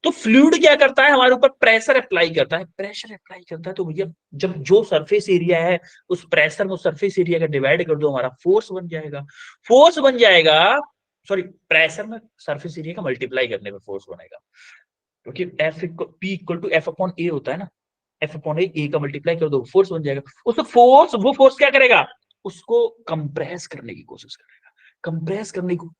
तो फ्लूइड क्या करता है? हमारे ऊपर प्रेशर अप्लाई करता है, प्रेशर अप्लाई करता है तो भैया जब जो सरफेस एरिया है उस प्रेशर में सरफेस एरिया का डिवाइड कर दो, हमारा फोर्स बन जाएगा। फोर्स बन जाएगा, सॉरी, प्रेशर में सरफेस एरिया का मल्टीप्लाई करने पर फोर्स बनेगा, क्योंकि F P equal to F upon A होता है ना, एफ अपॉन ए का मल्टीप्लाई कर दो फोर्स बन जाएगा। उसको फोर्स, वो फोर्स क्या करेगा? उसको कंप्रेस करने की कोशिश करेगा, कंप्रेस करने को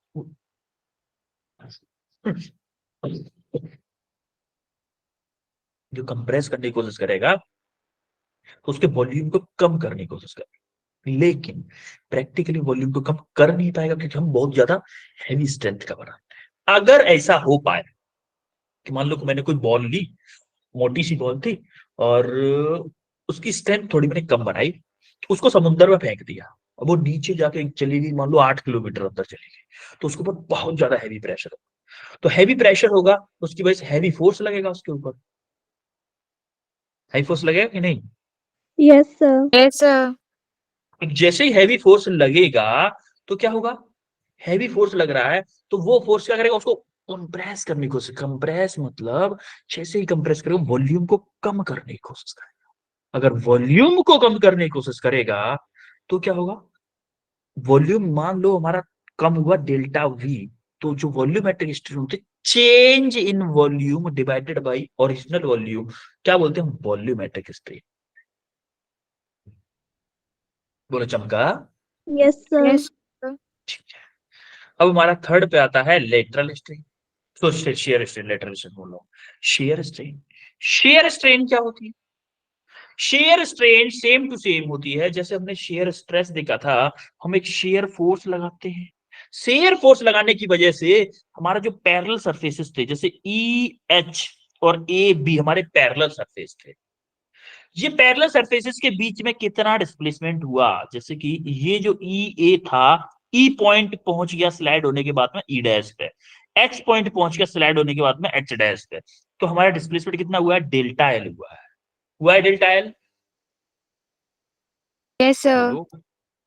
जो कंप्रेस करने की कोशिश करेगा तो उसके वॉल्यूम को कम करने की कोशिश करेगा, लेकिन प्रैक्टिकली वॉल्यूम को कम कर नहीं पाएगा क्योंकि हम बहुत ज्यादा हैवी स्ट्रेंथ का बनाते हैं। अगर ऐसा हो पाए कि मान लो कि मैंने कोई बॉल ली, मोटी सी बॉल थी, और उसकी स्ट्रेंथ थोड़ी मैंने कम बनाई, उसको समुद्र में फेंक दिया, अब वो नीचे जाके चली गई, मान लो 8 किलोमीटर अंदर चली गई, तो उसके ऊपर बहुत ज्यादा हैवी प्रेशर होगा। तो हैवी प्रेशर होगा उसकी वजह से हैवी फोर्स लगेगा उसके ऊपर, हैवी फोर्स लगेगा कि नहीं? Yes, sir. Yes, sir. जैसे ही हैवी फोर्स लगेगा तो क्या होगा? हैवी फोर्स लग रहा है तो वो फोर्स क्या करेगा? उसको कंप्रेस करने की कोशिश, कंप्रेस मतलब जैसे ही कंप्रेस करेगा वॉल्यूम को कम करने की कोशिश करेगा। अगर वॉल्यूम को कम करने की कोशिश करेगा तो क्या होगा? वॉल्यूम मान लो हमारा कम हुआ डेल्टा वी, तो जो वॉल्यूमेट्रिक स्ट्रेन होती है change in volume divided by original volume, क्या बोलते हैं? Volumetric strain. बोलो चमका। Yes, sir. Yes, sir. ठीक है। अब हमारा थर्ड पे आता है लेटरल स्ट्रेन, तो शेयर स्ट्रेन, लेटरल स्ट्रेन बोल रहा हूं, शेयर स्ट्रेन। शेयर स्ट्रेन क्या होती है? Shear strain same to same होती है, जैसे हमने शेयर स्ट्रेस देखा था, हम एक शेयर फोर्स लगाते हैं। शेयर फोर्स लगाने की वजह से हमारा जो पैरेलल सरफेसेस थे, जैसे ई एच और ए बी हमारे पैरेलल सरफेस थे, ये पैरेलल सरफेसेस के बीच में कितना डिस्प्लेसमेंट हुआ? जैसे कि ये जो ई ए था, ई पॉइंट पहुंच गया स्लाइड होने के बाद में ई डैश पे, एच पॉइंट पहुंच गया स्लाइड होने के बाद में एच डैश पे, तो हमारा डिस्प्लेसमेंट कितना हुआ है? डेल्टा एल हुआ है डेल्टा एल। Yes, sir. बोलो,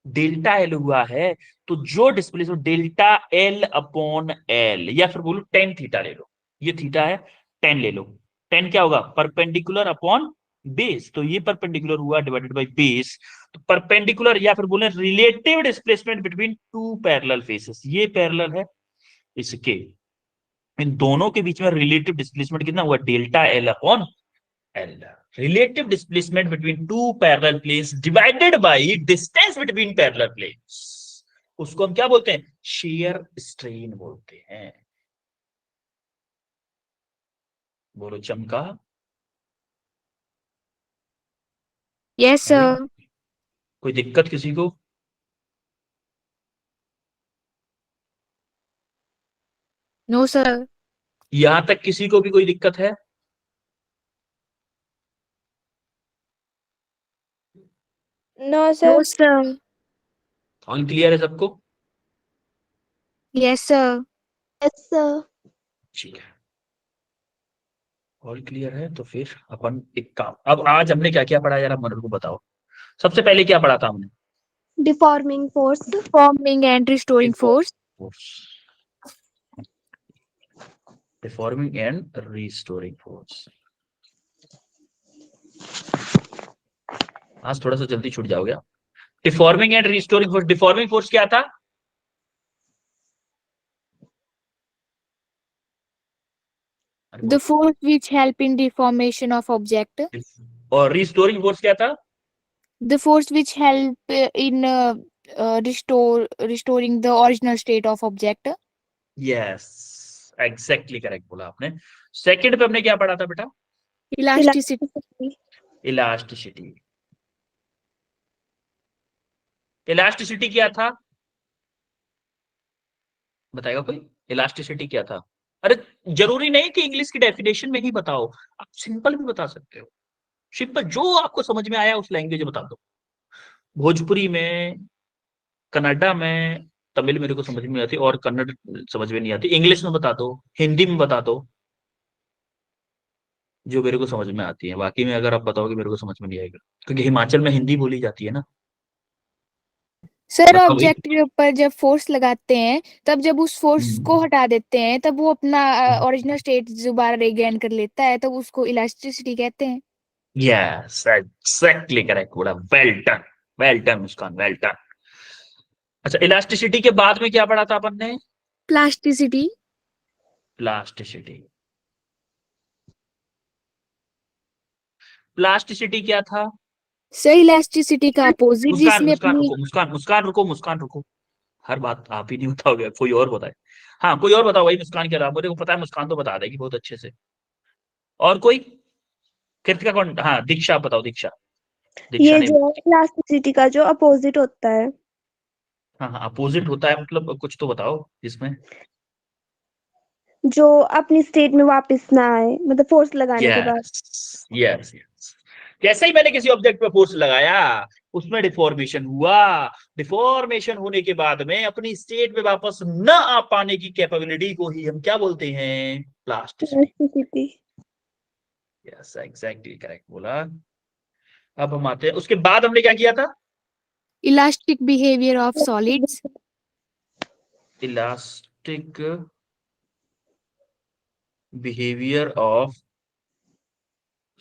डेल्टा एल हुआ है। तो जो displacement delta L upon L, या फिर बोलो टेन थीटा ले लो, ये थीटा है, टेन ले लो, टेन क्या होगा, परपेंडिकुलर अपॉन बेस, तो ये परपेंडिकुलर हुआ डिवाइडेड बाय बेस, तो परपेंडिकुलर या फिर बोले relative displacement between two parallel faces, ये पैरेलल है इसके, इन दोनों के बीच में रिलेटिव डिस्प्लेसमेंट कितना हुआ, delta L upon L, relative displacement between two parallel planes divided by distance between parallel planes, उसको हम क्या बोलते हैं, शेयर स्ट्रेन बोलते हैं। बोलो चमका। Yes, sir. कोई दिक्कत किसी को? No, sir. यहां तक किसी को भी कोई दिक्कत है? No, No, sir. sir. All clear है सबको? Yes, sir. Yes, sir. ठीक है, ऑल क्लियर है, तो फिर अपन एक काम, अब आज हमने क्या क्या पढ़ा यार, आप मेरे को बताओ। सबसे पहले क्या पढ़ा था हमने? Deforming force. Forming and restoring force. Deforming and restoring force. आज थोड़ा सा जल्दी छूट जाओगे आप। Deforming and restoring force, deforming force क्या था? The force which help in deformation of object. और रिस्टोरिंग फोर्स क्या था? The force which help in restoring the original state of object. Yes, exactly correct बोला आपने। सेकंड पे हमने क्या पढ़ा था बेटा? Elasticity. इलास्टिसिटी। इलास्टिसिटी क्या था, बताएगा कोई? इलास्टिसिटी क्या था? अरे जरूरी नहीं कि इंग्लिश की डेफिनेशन में ही बताओ, आप सिंपल भी बता सकते हो, सिंपल जो आपको समझ में आया उस लैंग्वेज में बता दो। भोजपुरी में, कन्नड़ा में, तमिल मेरे को समझ में आती और कन्नड़ समझ में नहीं आती, इंग्लिश में बता दो, हिंदी में बता दो, जो मेरे को समझ में आती है। बाकी में अगर आप बताओगे मेरे को समझ में नहीं आएगा, क्योंकि हिमाचल में हिंदी बोली जाती है ना। सर बताओ भाई। ऑब्जेक्ट के ऊपर जब फोर्स लगाते हैं तब जब उस फोर्स को हटा देते हैं तब वो अपना ओरिजिनल स्टेट दोबारा रिगेन कर लेता है, तब उसको इलास्टिसिटी कहते हैं। यस, एग्जैक्टली करेक्ट बोला, वेल डन, वेल डन मुस्कान, वेल डन। अच्छा, इलास्टिसिटी के बाद में क्या पढ़ा था अपन ने? प्लास्टिसिटी। प्लास्टिसिटी। प्लास्टिसिटी क्या था? सर इलास्टिसिटी का अपोजिट मुस्कान, जिसमें मुस्कान अपनी रुको, मुस्कान, मुस्कान रुको, मुस्कान रुको, हर बात आप ही नहीं बताओगे, कोई और बताए। हाँ कोई और बताओ भाई, मुस्कान के अलावा, मुझे को पता है मुस्कान तो बता देगी बहुत अच्छे से। और कोई? कृतिका कौन? हाँ दीक्षा, बताओ दीक्षा। दीक्षा ये ने, जो इलास्टिसिटी का जो अपोजिट होता है, हाँ हाँ अपोजिट होता है मतलब कुछ तो बताओ इसमें। जो अपनी स्टेट में वापस ना आए, मतलब फोर्स लगाने के बाद। यस यस यस, जैसे ही मैंने किसी ऑब्जेक्ट पे फोर्स लगाया उसमें डिफॉर्मेशन हुआ, डिफॉर्मेशन होने के बाद में अपनी स्टेट में वापस न आ पाने की कैपेबिलिटी को ही हम क्या बोलते हैं? Plasticity. Elasticity. Yes exactly correct बोला। अब हम आते हैं, उसके बाद हमने क्या किया था? Elastic behaviour of solids. Elastic behaviour of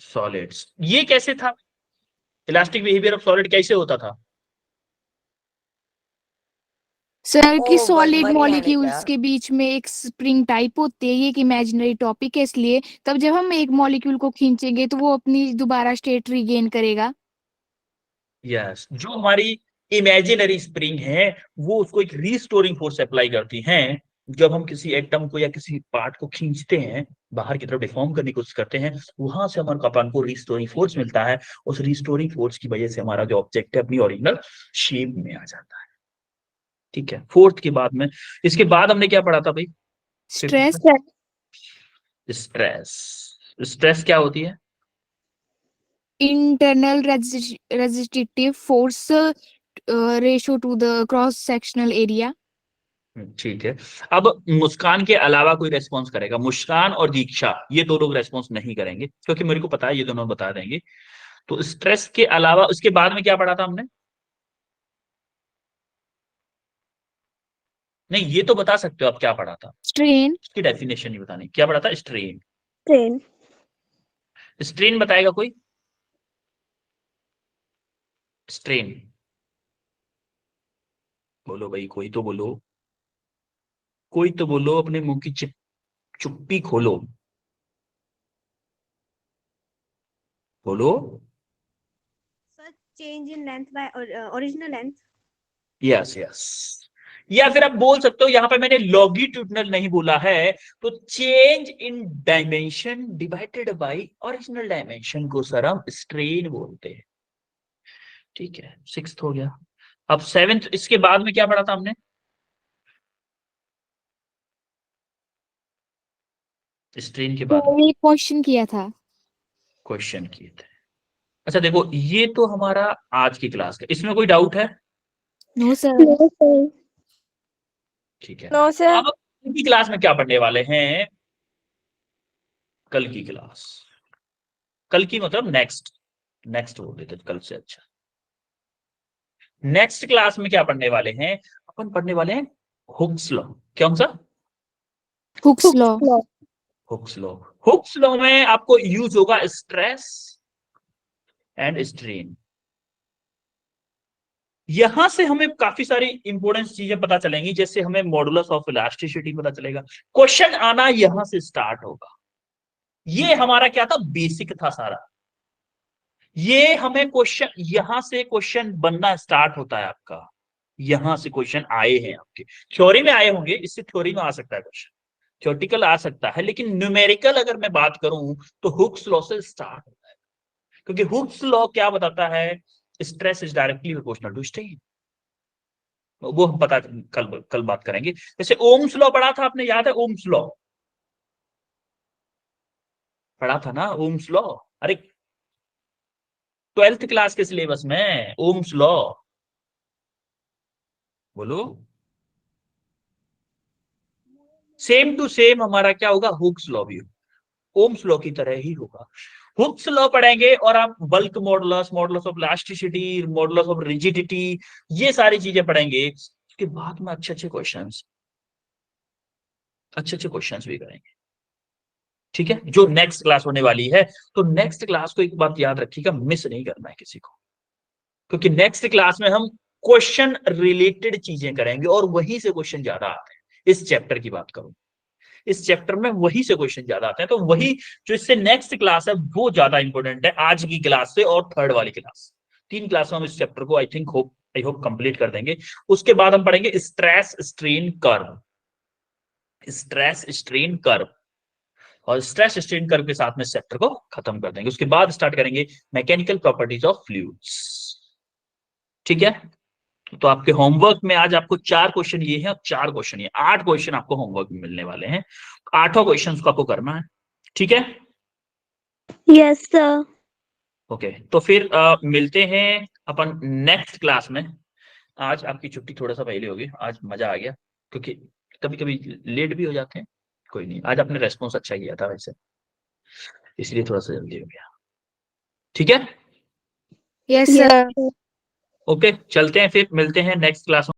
solids, ये कैसे था? इलास्टिक बिहेवियर ऑफ सॉलिड कैसे होता था? सर की ओ सॉलिड मरी मॉलिक्यूल्स यार। के बीच में एक स्प्रिंग टाइप होती है, ये एक इमेजिनरी टॉपिक है, इसलिए तब जब हम एक मॉलिक्यूल को खींचेंगे तो वो अपनी दोबारा स्टेट रीगेन करेगा। यस, जो हमारी इमेजिनरी स्प्रिंग है वो उसको एक रीस्टोरिंग फोर्स अप्लाई करती हैं। जब हम किसी एटम को या किसी पार्ट को खींचते हैं, बाहर की तरफ डिफॉर्म करने की कोशिश करते हैं, वहां से हमारे अपन को रीस्टोरिंग फोर्स मिलता है। उस रीस्टोरिंग फोर्स की वजह से हमारा जो ऑब्जेक्ट है अपनी ओरिजिनल शेप में आ जाता है। ठीक है, फोर्थ के बाद में, इसके बाद हमने क्या पढ़ा था भाई? स्ट्रेस। स्ट्रेस। स्ट्रेस क्या होती है? Internal resistive force ratio two the cross sectional area. ठीक है। अब मुस्कान के अलावा कोई रेस्पॉन्स करेगा? मुस्कान और दीक्षा ये दो लोग रेस्पॉन्स नहीं करेंगे, क्योंकि मेरे को पता है ये दोनों बता देंगे। तो स्ट्रेस के अलावा उसके बाद में क्या पढ़ा था हमने? नहीं ये तो बता सकते हो आप क्या पढ़ा था, स्ट्रेन। उसकी डेफिनेशन नहीं बतानी। क्या पढ़ा था? स्ट्रेन। ट्रेन। स्ट्रेन बताएगा कोई? स्ट्रेन बोलो भाई, कोई तो बोलो, कोई तो बोलो, अपने मुंह की चुप्पी खोलो, बोलो। Sir, change in length by original length. Yes yes, या फिर आप बोल सकते हो, यहां पे मैंने लॉन्गिट्यूडनल नहीं बोला है, तो change in dimension divided by original dimension को सर हम स्ट्रेन बोलते हैं। ठीक है, सिक्स्थ हो गया। अब सेवेंथ, इसके बाद में क्या पढ़ा था हमने? स्ट्रेन के बाद तो ये क्वेश्चन किया था। क्वेश्चन किए थे। अच्छा देखो, ये तो हमारा आज की क्लास का, इसमें कोई डाउट है? No sir. No, sir. ठीक है, No, sir. अब कल की क्लास में क्या पढ़ने वाले हैं? कल की क्लास, कल की मतलब नेक्स्ट, नेक्स्ट बोल देते कल से, अच्छा। नेक्स्ट क्लास में क्या पढ़ने वाले हैं? अपन पढ़ने वाले हैं हुक्स लॉ। कौन सा? Hooke's law. Hooke's law. Hooke's law में आपको यूज होगा स्ट्रेस एंड स्ट्रेन। यहां से हमें काफी सारी इंपॉर्टेंट चीजें पता चलेंगी, जैसे हमें मॉडुलस ऑफ इलास्टिसिटी पता चलेगा। क्वेश्चन आना यहां से स्टार्ट होगा। ये हमारा क्या था? बेसिक था सारा। ये हमें क्वेश्चन, यहां से क्वेश्चन बनना स्टार्ट होता है आपका। यहां से क्वेश्चन आए हैं आपके, थ्योरी में आए होंगे, इससे थ्योरी में आ सकता है क्वेश्चन, थ्योरेटिकल आ सकता है, लेकिन न्यूमेरिकल अगर मैं बात करूं तो हुक्स लॉ से स्टार्ट होता है। क्योंकि हुक्स लॉ क्या बताता है? Stress is directly proportional to strain. वो हम पता कल कल बात करेंगे। जैसे ओम्स लॉ पढ़ा था आपने, याद है ओम्स लॉ? पढ़ा था ना ओम्स लॉ? अरे 12th क्लास के सिलेबस में ओम्स लॉ, बोलो। सेम टू सेम हमारा क्या होगा? हुक्स लॉ भी ओम्स लॉ की तरह ही होगा। हुक्स लॉ पढ़ेंगे और आप bulk modulus, modulus of elasticity, modulus of rigidity, ये सारी चीजें पढ़ेंगे। उसके बाद में अच्छे अच्छे क्वेश्चंस, अच्छे अच्छे क्वेश्चंस भी करेंगे। ठीक है, जो नेक्स्ट क्लास होने वाली है। तो नेक्स्ट क्लास को एक बात याद रखिएगा, मिस नहीं करना है किसी को, क्योंकि नेक्स्ट क्लास में हम क्वेश्चन रिलेटेड चीजें करेंगे और वहीं से क्वेश्चन ज्यादा आते हैं। इस चैप्टर की बात करूं, इस चैप्टर में वही से क्वेश्चन ज्यादा आते हैं, तो वही जो इससे नेक्स्ट क्लास है वो ज्यादा इंपॉर्टेंट है आज की क्लास से और थर्ड वाली क्लास। 3 क्लास में हम इस चैप्टर को आई होप कंप्लीट कर देंगे। उसके बाद हम पढ़ेंगे stress strain curve, stress strain curve, और स्ट्रेस स्ट्रेन कर्व के साथ में इस चैप्टर को खत्म कर देंगे। उसके बाद स्टार्ट करेंगे मैकेनिकल प्रॉपर्टीज ऑफ फ्लूइड्स। ठीक है, तो आपके होमवर्क में आज आपको 4 क्वेश्चन ये हैं और 4 क्वेश्चन ये, 8 क्वेश्चन आपको होमवर्क में मिलने वाले हैं। 8 क्वेश्चन को आपको करना है। ठीक है, Yes, sir. ओके। तो फिर मिलते हैं अपन नेक्स्ट क्लास में। आज आपकी छुट्टी थोड़ा सा पहले होगी, आज मजा आ गया, क्योंकि कभी कभी लेट भी हो जाते हैं। कोई नहीं, आज आपने रेस्पॉन्स अच्छा किया था वैसे, इसलिए थोड़ा सा जल्दी हो गया। ठीक है, yes Yes, sir. sir. Okay, चलते हैं फिर, मिलते हैं नेक्स्ट क्लास में।